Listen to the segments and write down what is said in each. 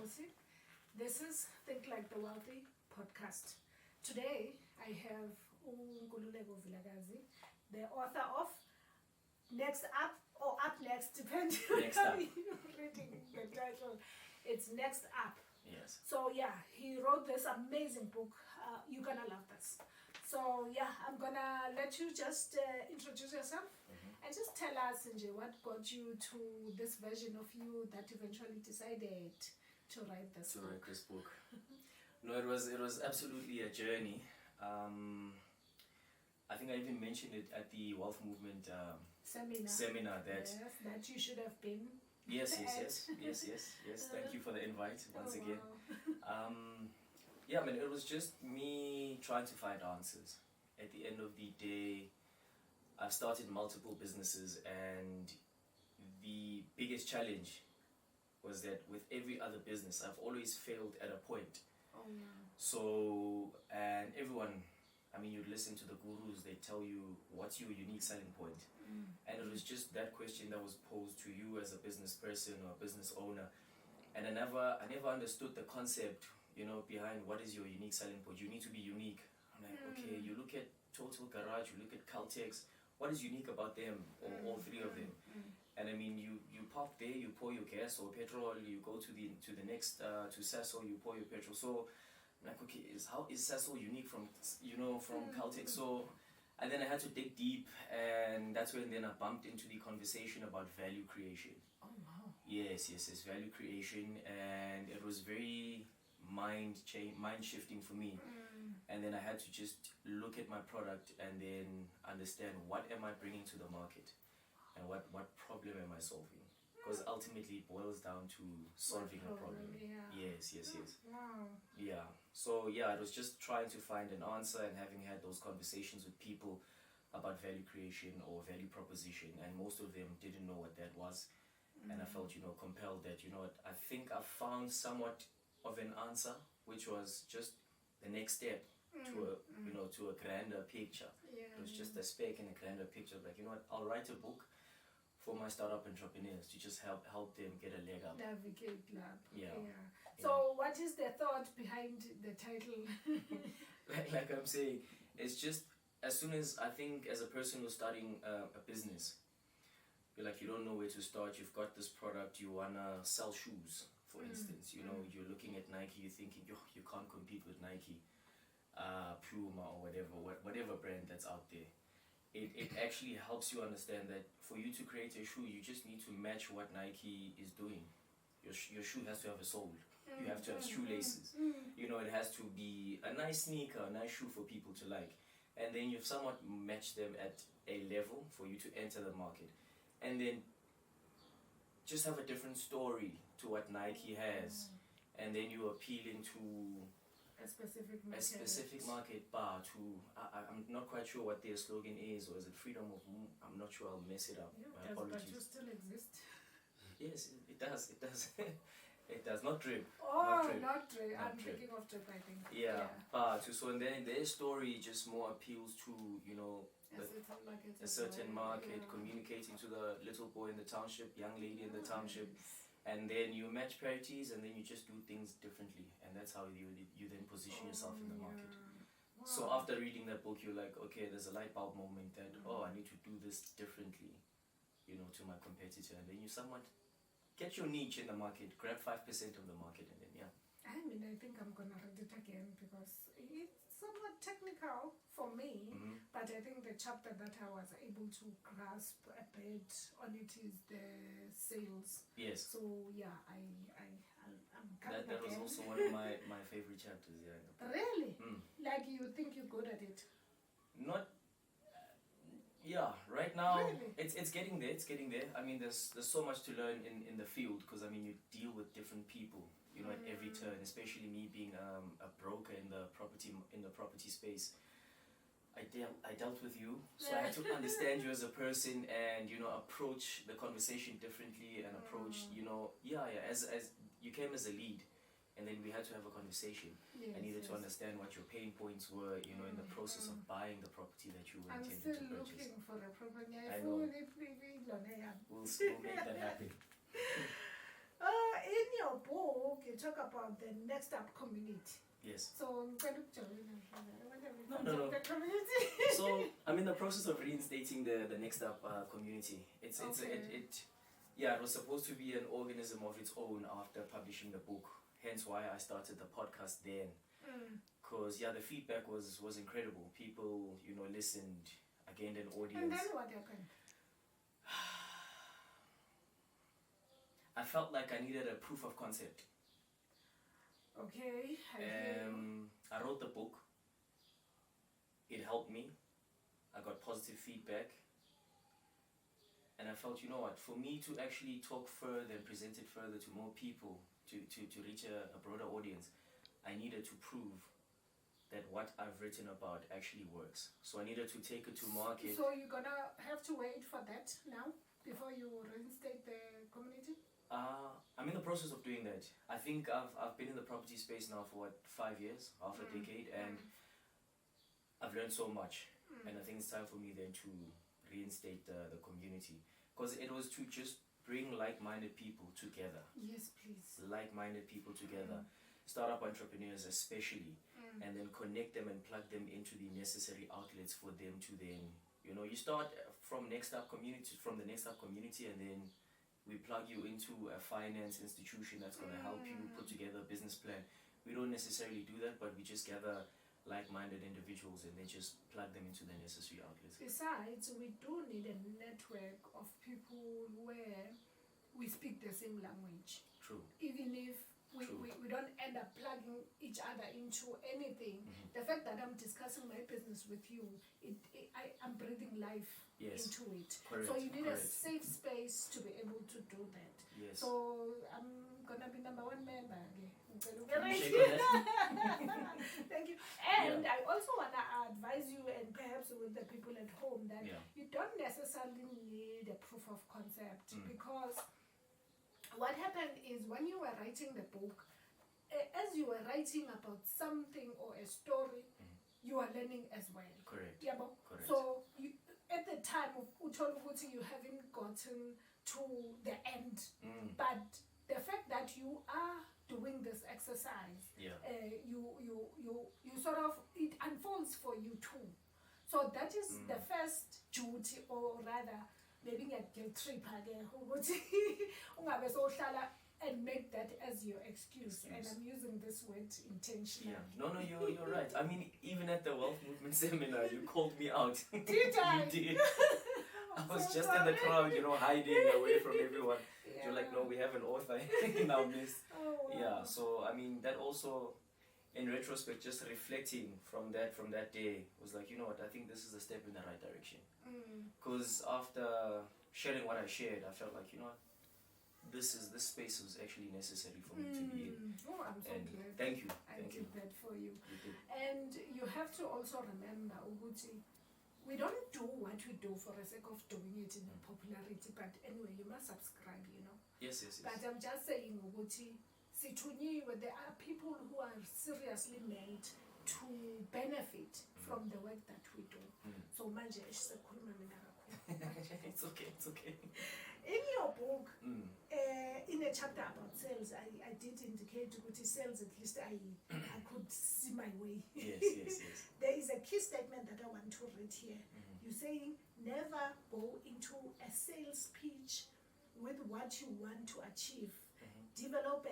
Nkosi. This is Think Like the Wealthy podcast. Today I have Nkululeko Vilakazi, the author of Next Up or Up Next, depending on Next how Up. you're reading the title. It's Next Up. Yes. So yeah, he wrote this amazing book. You're gonna love this. So yeah, I'm gonna let you just introduce yourself and just tell us, Nje, what got you to this version of you that eventually decided to write this To book. write this book. No, it was absolutely a journey. I think I even mentioned it at the Wealth Movement seminar that Yes, that you should have been. yes. at. Thank you for the invite once Oh, again. wow. Yeah, I mean, it was just me trying to find answers. At the end of the day, I've started multiple businesses, and the biggest challenge was that with every other business, I've always failed at a point. Oh, yeah. So, and everyone, I mean, you listen to the gurus, they tell you what's your unique selling point. And it was just that question that was posed to you as a business person or a business owner. And I never understood the concept, behind what is your unique selling point. You need to be unique. I'm like, okay, you look at Total Garage, you look at Caltex, what is unique about them, or all three of them? And I mean, you park there, you pour your gas or petrol, you go to the next to Sasso, you pour your petrol. So I'm like, okay, how is Sasso unique from Caltex? So and then I had to dig deep, and that's when then I bumped into the conversation about value creation. Oh, wow. Yes, value creation, and it was very mind shifting for me. And then I had to just look at my product and then understand what am I bringing to the market, and what problem am I solving? Because ultimately it boils down to solving a problem. Yeah. Yes. Wow. Yeah. So yeah, I was just trying to find an answer, and having had those conversations with people about value creation or value proposition, and most of them didn't know what that was. And I felt, compelled that, I think I found somewhat of an answer, which was just the next step to a grander picture. Yeah. It was just a speck in a grander picture. Like, I'll write a book for my startup entrepreneurs to just help them get a leg up. Navigate lab. Yeah. So what is the thought behind the title? like I'm saying, it's just as soon as I think as a person who's starting a business, you're like, you don't know where to start. You've got this product, you wanna sell shoes, for instance. You're looking at Nike, you're thinking, you can't compete with Nike, Puma or whatever brand that's out there. It actually helps you understand that for you to create a shoe, you just need to match what Nike is doing. Your shoe has to have a sole. You have to have shoelaces. It has to be a nice sneaker, a nice shoe for people to like. And then you've somewhat matched them at a level for you to enter the market. And then just have a different story to what Nike has. And then you're appealing to A specific market. a specific market bar to, I'm not quite sure what their slogan is, or is it freedom of, I'm not sure, I'll mess it up. Yeah, My but apologies. you still exist. Yes, it does. It does not drip. Oh, Drip. not Drip. I'm Drip. thinking of Drip, I think. Yeah. But so and then their story just more appeals to, a certain market, communicating to the little boy in the township, young lady in the township, and then you match parities, and then you just do things differently, and that's how you then position yourself in the market. So after reading that book, you're like, okay, there's a light bulb moment that, I need to do this differently, to my competitor, and then you somewhat get your niche in the market, grab 5% of the market, and then I mean, I think I'm gonna read it again because it's somewhat technical for me, but I think the chapter that I was able to grasp a bit on it is the sales. yes. So yeah, I'm coming That was again. also one of my favorite chapters. Really? Like you think you're good at it? Not. Yeah, right now Really? it's getting there. It's getting there. I mean, there's so much to learn in the field, because I mean, you deal with different people, at every turn. Especially me being a broker in the property space. I dealt with you, so I had to understand you as a person, and approach the conversation differently, and approach as you came as a lead, and then we had to have a conversation. I needed to understand what your pain points were, in the process of buying the property that you were I'm intending still to purchase. looking for a property. I know. We'll make that happen. In your your book, you talk about the Next Up community. Yes. So, No. the community. So I'm in the process of reinstating the Next Up community. It was supposed to be an organism of its own after publishing the book. Hence why I started the podcast then. Because the feedback was incredible. People, listened. I gained an audience. And then what happened? I felt like I needed a proof of concept. Okay. I wrote the book. It helped me. I got positive feedback. And I felt, for me to actually talk further and present it further to more people, to reach a broader audience, I needed to prove that what I've written about actually works. So I needed to take it to market. So you're gonna have to wait for that now before you reinstate the community? I'm in the process of doing that. I think I've been in the property space now for 5 years, half a decade, and I've learned so much. And I think it's time for me then to reinstate the community, because it was to just bring like-minded people together. Yes, please. Like-minded people together, startup entrepreneurs especially, and then connect them and plug them into the necessary outlets for them to then, you start from the Next Up community, and then we plug you into a finance institution that's going to help you put together a business plan. We don't necessarily do that, but we just gather like-minded individuals and then just plug them into the necessary outlets. Besides, we do need a network of people where we speak the same language. True. Even if we don't end up plugging each other into anything, the fact that I'm discussing my business with you, I'm breathing life into it. Correct. So you need a safe space to be able to do that. Yes. So I'm gonna be number 1 member. Thank you. And I also wanna advise you, and perhaps with the people at home, that you don't necessarily need a proof of concept, because what happened is when you were writing the book, as you were writing about something or a story, you are learning as well. Correct. Yeah, Correct. so at the time of Utolubuti, you haven't gotten to the end, but the fact that you are doing this exercise, you sort of, it unfolds for you too. So that is the first duty, or rather, maybe a guilt trip again, and make that as your excuse. And I'm using this word intentionally. No, you're right. I mean, even at the Wealth Movement seminar, you called me out. Did I? You did. I was just in the crowd, hiding away from everyone. You're like, no, we have an author in our midst. Oh, wow. So I mean, that also, in retrospect, just reflecting from that day, was like, you know what, I think this is a step in the right direction. Because after sharing what I shared, I felt like, this space was actually necessary for me to be in. Oh, I'm so glad. Thank you. I did that for you. You did. And you have to also remember, Uguti, we don't do what we do for the sake of doing it in popularity, but anyway, you must subscribe, Yes. But I'm just saying, Uguti, there are people who are seriously meant to benefit from the work that we do. So manje sikhuluma mina kakhulu. It's okay. In your book, in a chapter about sales, I did indicate to sales, at least I could see my way. Yes. There is a key statement that I want to read here. You're saying, never go into a sales pitch with what you want to achieve. Develop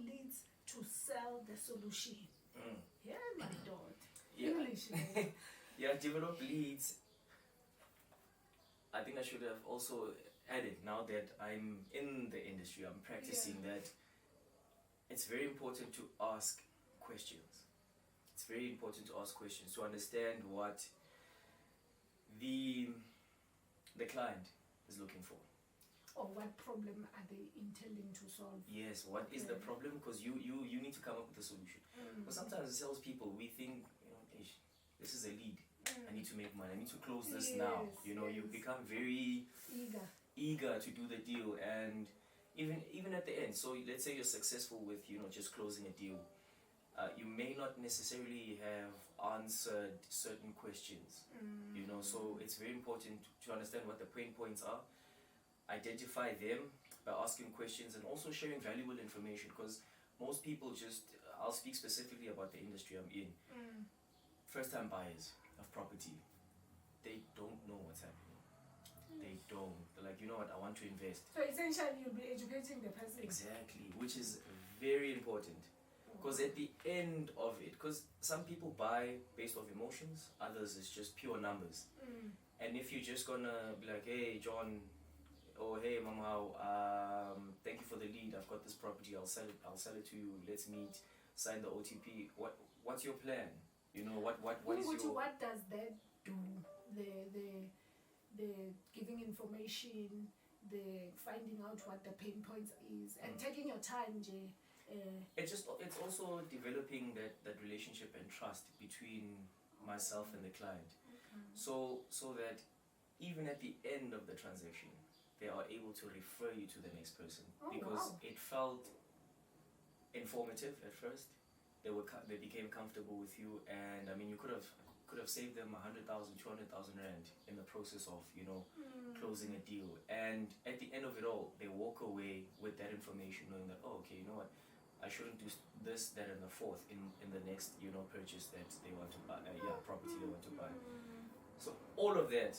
leads to sell the solution. Yeah, my God. English. Develop leads. I think I should have also added, now that I'm in the industry, I'm practicing that it's very important to ask questions. It's very important to ask questions to understand what the client is looking for. Or what problem are they intending to solve? Yes, what is the problem? Because you need to come up with a solution. Because sometimes as salespeople, we think, this is a lead. I need to make money. I need to close this now. You become very eager to do the deal, and even at the end. So let's say you're successful with just closing a deal. You may not necessarily have answered certain questions. So it's very important to understand what the pain points are, identify them, by asking questions and also sharing valuable information, because most people just, I'll speak specifically about the industry I'm in, first time buyers of property, they don't know what's happening. They don't. They're like, you know what, I want to invest. So essentially you'll be educating the person. Exactly, which is very important. Because at the end of it, because some people buy based off emotions, others is just pure numbers. And if you're just gonna be like, hey John, or hey Mama, thank you for the lead, I've got this property, I'll sell it to you, let's meet, sign the OTP. What's your plan? You know, what is your... What does that do? The giving information, the finding out what the pain points is, and taking your time, Jay. It's also developing that relationship and trust between myself and the client. So that even at the end of the transaction, they are able to refer you to the next person, because it felt informative at first. They became comfortable with you, and I mean, you could have saved them 100,000, 200,000 rand in the process of, you know, closing a deal. And at the end of it all, they walk away with that information, knowing that, oh, okay, you know what, I shouldn't do this, that, and the fourth in the next, you know, purchase that they want to buy, property they want to buy. So all of that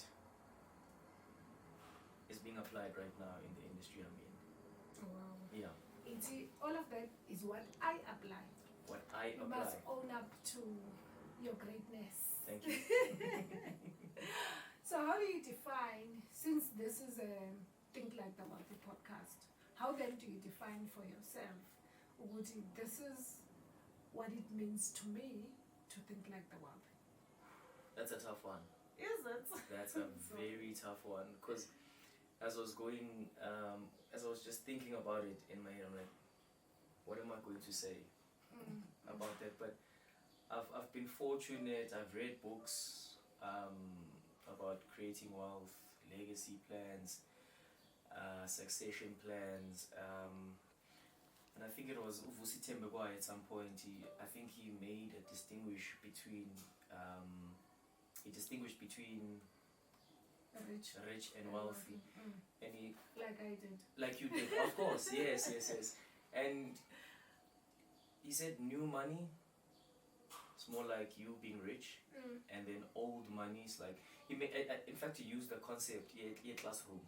is being applied right now in the industry I'm in. Wow. Yeah. All of that is what I apply. What I You apply. must own up to your greatness. Thank you. So how do you define, since this is a Think Like the Wealthy podcast, how then do you define for yourself, Uguti, this is what it means to me to think like the wealthy? That's a tough one. Is it? That's a very tough one, because as I was just thinking about it in my head, I'm like, what am I going to say about that? But I've been fortunate. I've read books about creating wealth, legacy plans, succession plans, and I think it was Uvusi Tembegwa at some point. I think he made a distinguish between rich and wealthy, and he, like I did, like you did, of course, yes, and he said new money, it's more like you being rich, and then old money is like, in fact he used the concept classroom,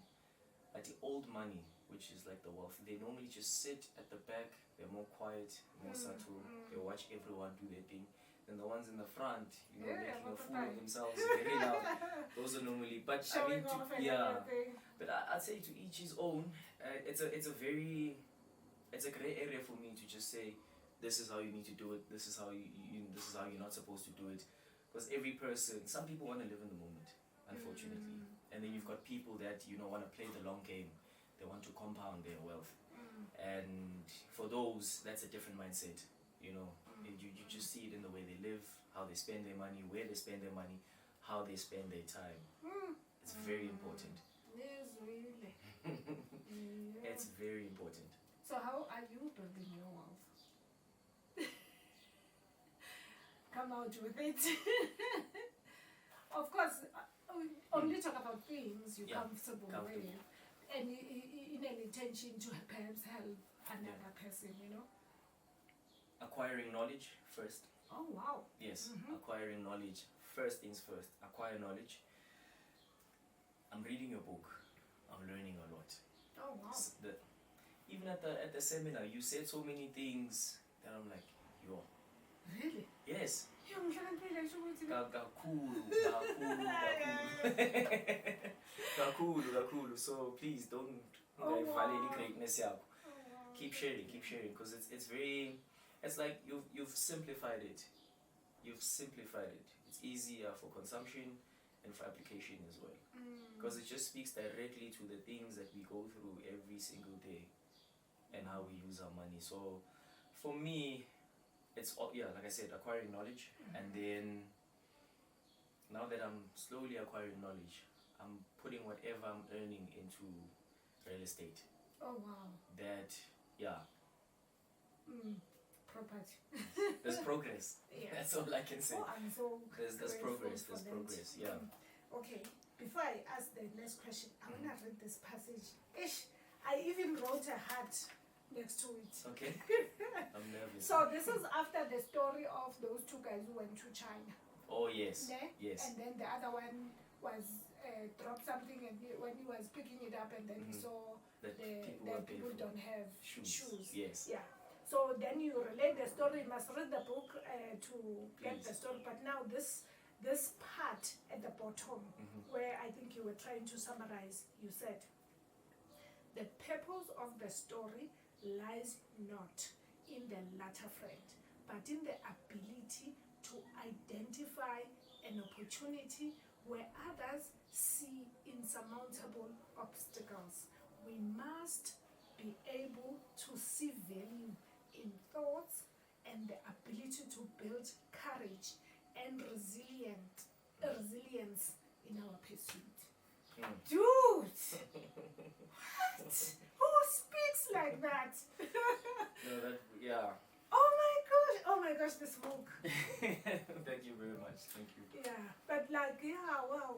at the old money, which is like the wealth, they normally just sit at the back, they're more quiet, more subtle, they watch everyone do their thing. And the ones in the front, you know, making a fool of themselves, very loud. Those are normally, but showing I mean, but I'd say to each his own. It's a gray area for me to just say, this is how you need to do it. This is how this is how you're not supposed to do it. Because every person, some people want to live in the moment, unfortunately, and then you've got people that, you know, want to play the long game. They want to compound their wealth, and for those, that's a different mindset. You know, you just see it in the way they live, how they spend their money, where they spend their money, how they spend their time. It's very important. Yes, really. It's very important. So how are you building your wealth? Come out with it. Of course, only talk about things you're comfortable with, and in an intention to perhaps help another person, you know. Acquiring knowledge first. Oh wow. Yes, acquiring knowledge. First things first, acquire knowledge. I'm reading your book. I'm learning a lot. Oh wow. Even at the seminar, you said so many things that I'm like, yo. Really? Yes. Kakhulu. So please don't validate greatness. Keep sharing, because it's very. It's like you've simplified it. It's easier for consumption and for application as well. Because it just speaks directly to the things that we go through every single day and how we use our money. So for me, it's like I said, acquiring knowledge, and then now that I'm slowly acquiring knowledge, I'm putting whatever I'm earning into real estate. Oh wow. That Property. There's progress. Yeah. That's all I can say. Oh, I'm so there's progress. There's progress. Yeah. Okay. Before I ask the next question, I wanna read this passage. I even wrote a heart next to it. Okay. I'm nervous. So this is after the story of those two guys who went to China. Oh yes. Ne? Yes. And then the other one was dropped something, and when he was picking it up, and then he saw That that people don't have shoes. Yes. Yeah. So then you relate the story. You must read the book to get the story. But now this part at the bottom, where I think you were trying to summarize, you said, the purpose of the story lies not in the latter friend, but in the ability to identify an opportunity where others see insurmountable obstacles. We must be able to see value in thoughts and the ability to build courage and resilience in our pursuit. Dude! What? Who speaks like that? No, that, yeah. Oh my gosh, this book. Thank you very much. Thank you. Yeah, but like, yeah, wow.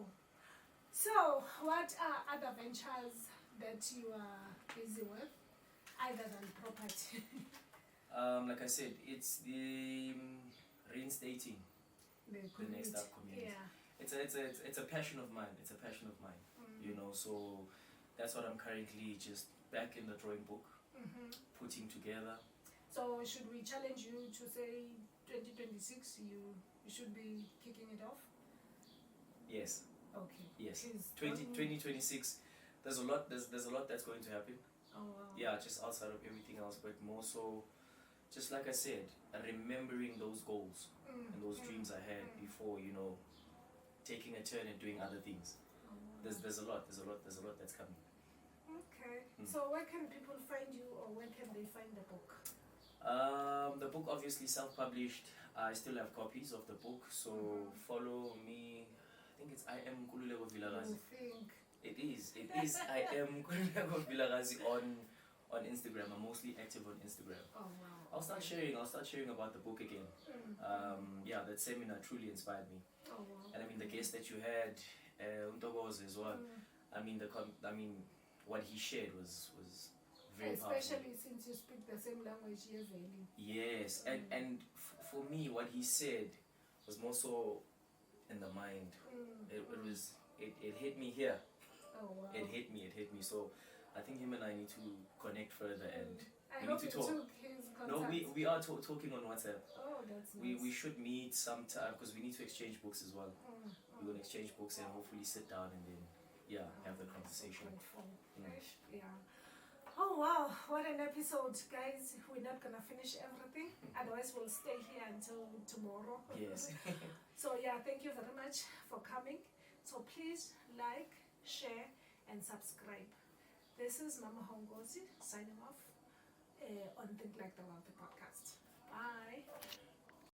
So, what are other ventures that you are busy with, other than property? Like I said, it's the reinstating the next up community. Yeah. It's a passion of mine. It's a passion of mine. You know, so that's what I'm currently just back in the drawing book, putting together. So should we challenge you to say 2026 you should be kicking it off? Yes. Okay. Yes. Please 2026. There's a lot that's going to happen. Oh wow. Yeah, just outside of everything else, but more so, just like I said, remembering those goals and those dreams I had before, you know, taking a turn and doing other things. Oh, wow. There's a lot that's coming. Okay. So where can people find you, or where can they find the book? The book obviously self-published. I still have copies of the book, so follow me. I think it's I am Nkululeko Vilakazi. You think? It is I am Nkululeko Vilakazi on Instagram. I'm mostly active on Instagram. Oh wow. I'll start sharing about the book again. Yeah, that seminar truly inspired me. Oh wow. And I mean the guest that you had, Untogoze as well. I mean what he shared was very Especially powerful. since you speak the same language here, Veli. Yes, and for me, what he said was more so in the mind. It hit me here. Oh wow. It hit me. So I think him and I need to connect further, and I we hope need to you talk. took his contact. No, we are talking on WhatsApp. Oh, that's nice. We should meet sometime because we need to exchange books as well. We're gonna exchange books and hopefully sit down and then have the conversation. Yeah. Oh wow, what an episode, guys. We're not gonna finish everything, otherwise we'll stay here until tomorrow. Yes. So yeah, thank you very much for coming. So please like, share and subscribe. This is Mama Hongozi signing off on Think Like the Wealthy podcast. Bye.